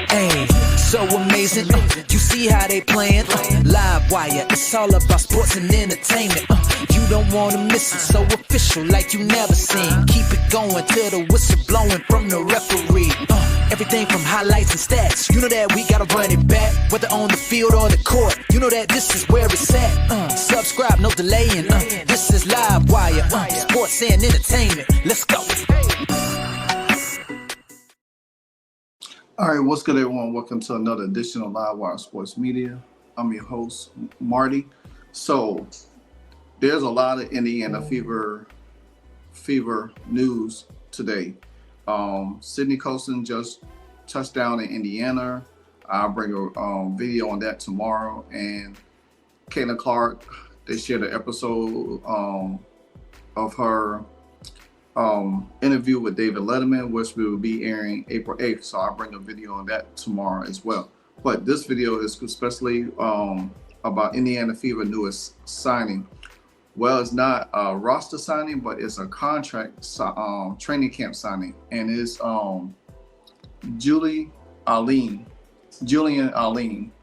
Hey, so amazing. You see how they playing? Live wire, it's all about sports and entertainment. You don't wanna miss it, so official like you never seen. Keep it going till the whistle blowing from the referee. Everything from highlights and stats. You know that we gotta run it back, whether on the field or the court. You know that this is where it's at. Subscribe, no delaying. This is Live Wire, sports and entertainment. Let's go. All right, what's good, everyone? Welcome to another edition of Live Wire Sports Media. I'm your host, Marty. So, there's a lot of Indiana fever news today. Sydney Colson just touched down in Indiana. I'll bring a video on that tomorrow. And Caitlin Clark, they shared an episode of her interview with David Letterman, which will be airing April 8th. So I'll bring a video on that tomorrow as well. But this video is especially about Indiana Fever newest signing. Well, it's not a roster signing, but it's a contract training camp signing. And it's Jillian Alleyne,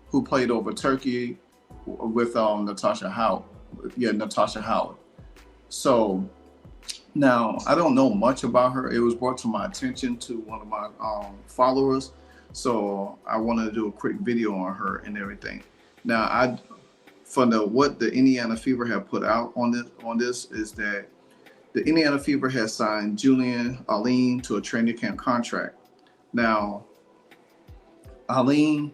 who played over Turkey with Natasha Howard. So now, I don't know much about her. It was brought to my attention to one of my followers. So I wanted to do a quick video on her and everything. Now, what the Indiana Fever have put out on this is that the Indiana Fever has signed Jillian Alleyne to a training camp contract. Now, Alleyne,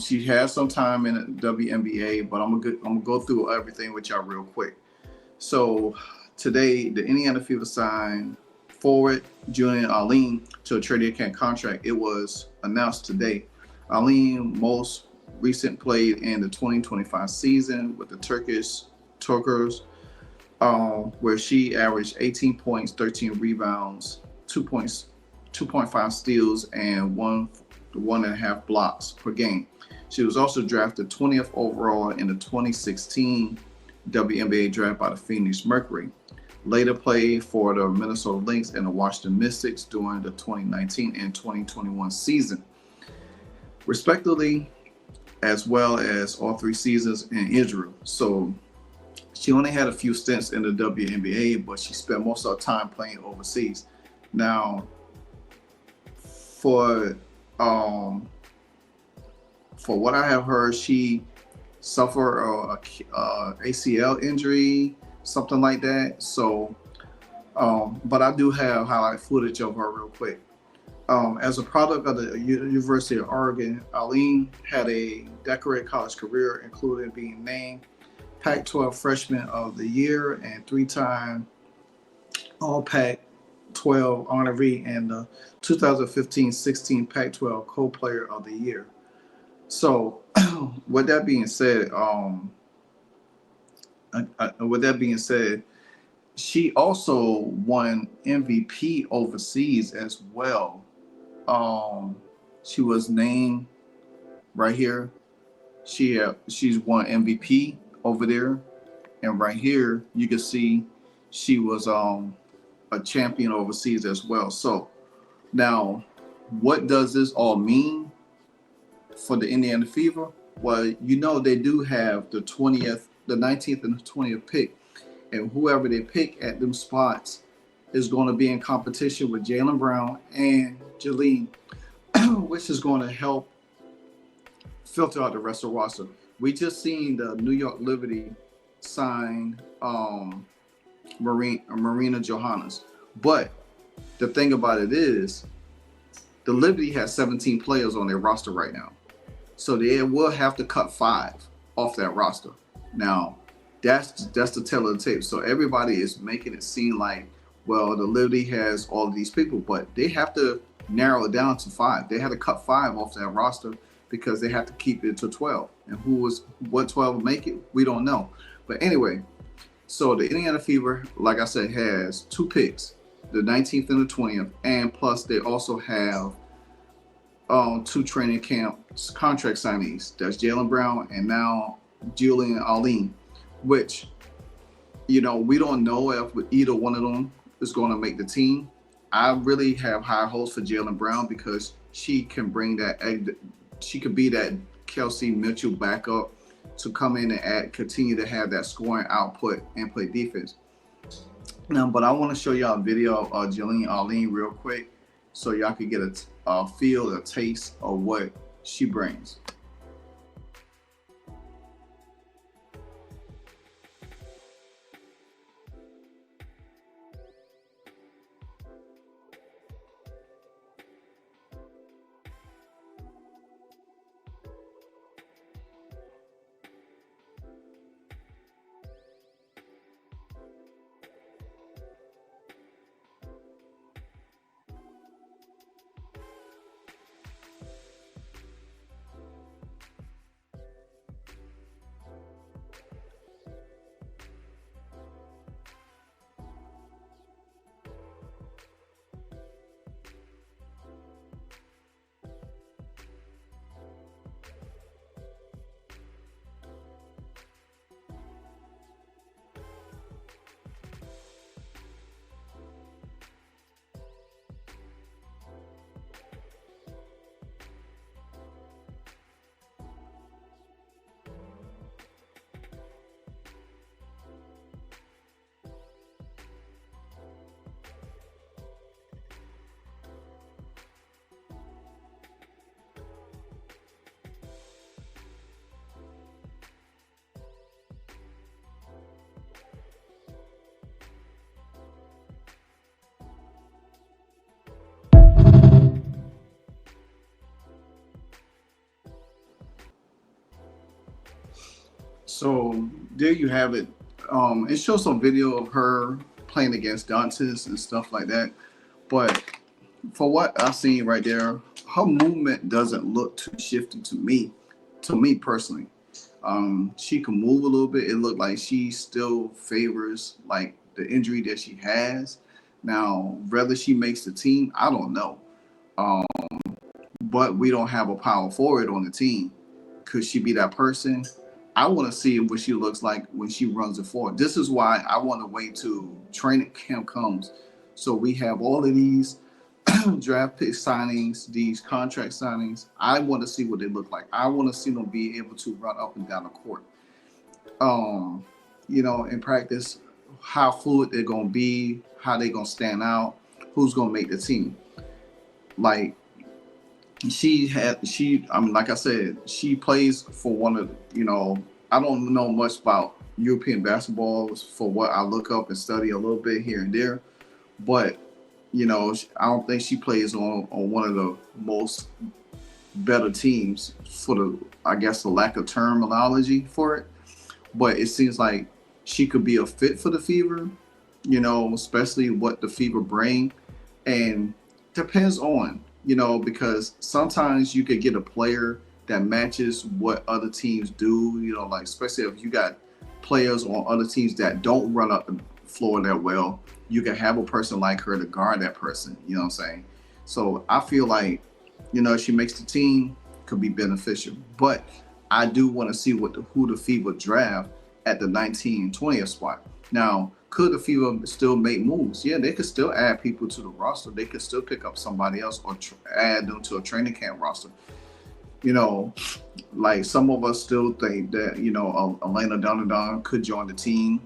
she has some time in the WNBA, but I'm gonna go through everything with y'all real quick. So today, the Indiana Fever signed forward Jillian Alleyne to a training camp contract. It was announced today. Alleyne most recent played in the 2025 season with the Turkers, where she averaged 18 points, 13 rebounds, 2.5 steals, and 1.5 blocks per game. She was also drafted 20th overall in the 2016 WNBA draft by the Phoenix Mercury. Later played for the Minnesota Lynx and the Washington Mystics during the 2019 and 2021 season, respectively, as well as all 3 seasons in Israel. So she only had a few stints in the WNBA, but she spent most of her time playing overseas. Now, for what I have heard, she suffered a ACL injury, something like that. So, but I do have highlight footage of her real quick. As a product of the University of Oregon, Alleyne had a decorated college career, including being named Pac-12 Freshman of the Year and 3-time All Pac-12 honoree and the 2015-16 Pac-12 Co-Player of the Year. So, with that being said, she also won MVP overseas as well. She was named right here. She's won MVP over there, and right here you can see she was a champion overseas as well. So now, what does this all mean for the Indiana Fever? Well, you know they do have the 20th, the 19th, and the 20th pick, and whoever they pick at them spots is going to be in competition with Jaylen Brown and Jillian, which is going to help filter out the rest of the roster. We just seen the New York Liberty sign Marina Johannes, but the thing about it is the Liberty has 17 players on their roster right now, so they will have to cut 5 off that roster. Now, that's the tale of the tape. So everybody is making it seem like, well, the Liberty has all of these people, but they have to narrow it down to 5. They had to cut 5 off that roster because they have to keep it to 12. And what 12 will make it, we don't know. But anyway, so the Indiana Fever, like I said, has 2 picks, the 19th and the 20th, and plus they also have 2 training camp contract signees. That's Jaylen Brown and now Jillian Alleyne, which, we don't know if either one of them is going to make the team. I really have high hopes for Jaylen Brown because she can bring that. She could be that Kelsey Mitchell backup to come in and continue to have that scoring output and play defense. Now, but I want to show y'all a video of Jillian Alleyne real quick, so y'all can get a feel, a taste of what she brings. So there you have it. It shows some video of her playing against Dantes and stuff like that. But for what I've seen right there, her movement doesn't look too shifty to me personally. She can move a little bit. It looked like she still favors like the injury that she has. Now, whether she makes the team, I don't know. But we don't have a power forward on the team. Could she be that person? I want to see what she looks like when she runs the floor. This is why I want to wait till training camp comes, so we have all of these draft pick signings, these contract signings. I want to see what they look like. I want to see them be able to run up and down the court. In practice, how fluid they're gonna be, how they're gonna stand out, who's gonna make the team. Like like I said, she plays for one of I don't know much about European basketball for what I look up and study a little bit here and there, but I don't think she plays on one of the most better teams, for the lack of terminology for it. But it seems like she could be a fit for the Fever, especially what the Fever bring. And depends on, because sometimes you could get a player that matches what other teams do, like especially if you got players on other teams that don't run up the floor that well, you can have a person like her to guard that person, you know what I'm saying? So I feel like, if she makes the team, could be beneficial. But I do want to see who the Fever draft at the 19 and 20th spot. Now, could the Fever still make moves? Yeah, they could still add people to the roster. They could still pick up somebody else or add them to a training camp roster. Like some of us still think that, Elena Donadan could join the team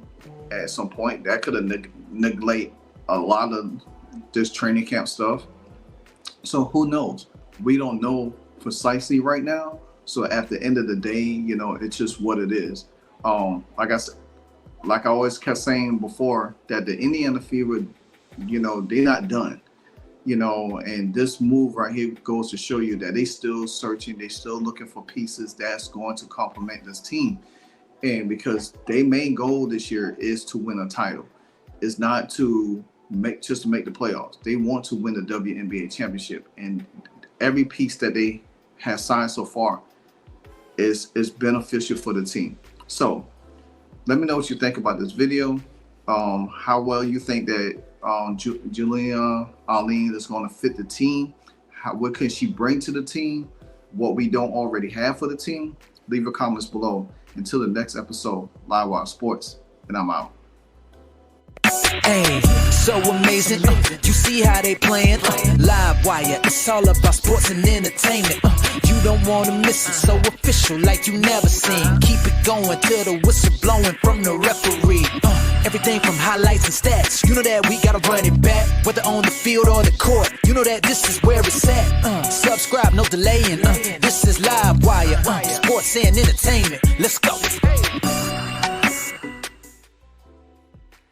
at some point. That could have neglect a lot of this training camp stuff. So who knows? We don't know precisely right now. So at the end of the day, it's just what it is. Like I always kept saying before, that the Indiana Fever, they're not done. And this move right here goes to show you that they still searching, they still looking for pieces that's going to complement this team. And because their main goal this year is to win a title. It's not to make the playoffs. They want to win the WNBA championship. And every piece that they have signed so far is beneficial for the team. So let me know what you think about this video. How well you think that Jillian Alleyne is going to fit the team. What can she bring to the team? What we don't already have for the team? Leave your comments below. Until the next episode, Live Wire Sports, and I'm out. Ayy, so amazing. You see how they playing? Live wire, it's all about sports and entertainment. You don't wanna miss it, so official like you never seen. Keep it going till the whistle blowing from the referee. Everything from highlights and stats, you know that we gotta run it back. Whether on the field or the court, you know that this is where it's at. Subscribe, no delaying. This is Live Wire, sports and entertainment. Let's go.